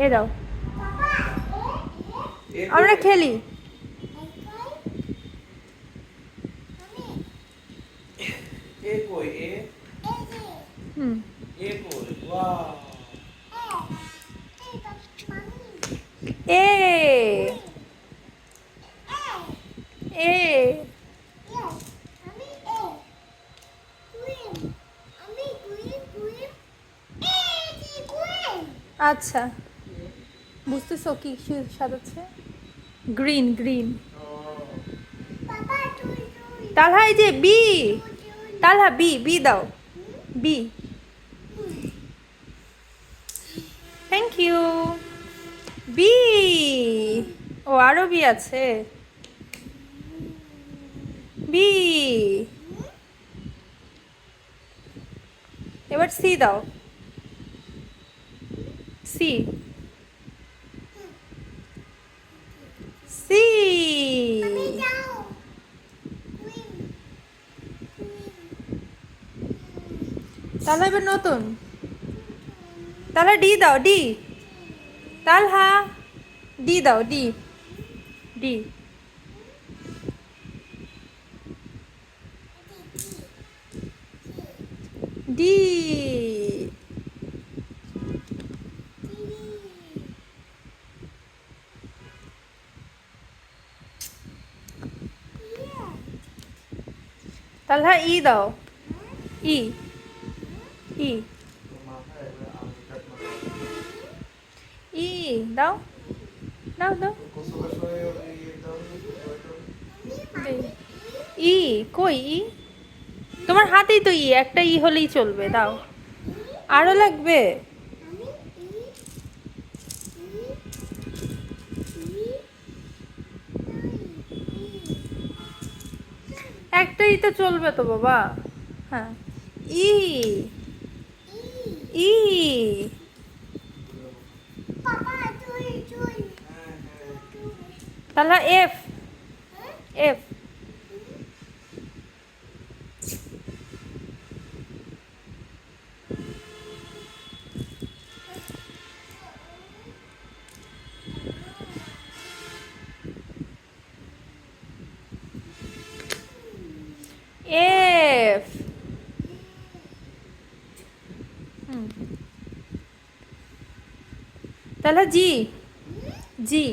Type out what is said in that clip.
এ দাও, আমরা খেলি। হুম, এ এ আচ্ছা, বুঝতেছো কি সাজাচ্ছে? Green green. তালহা এই যে বি, তালহা বি, বি দাও, বি। Thank you. বি, ও আরো বি আছে। বি, এবার সি দাও, সি, সি। তাহলে এবার নতুন, তাহলে ডি দাও, ডি। তালহা ডি দাও, ডি, ডি। ডি, তালহা ই দাও, ই, ই, ই দাও, দাও দাও। ই কই ই? তোমার হাতেই তো ই, একটা ই হলেই চলবে, দাও। আরো লাগবে? একটাই তো চলবে তো বাবা। হ্যাঁ, ই, ই, তাহলে এফ, এফ। এফ। হুম, তাহলে জি, জি।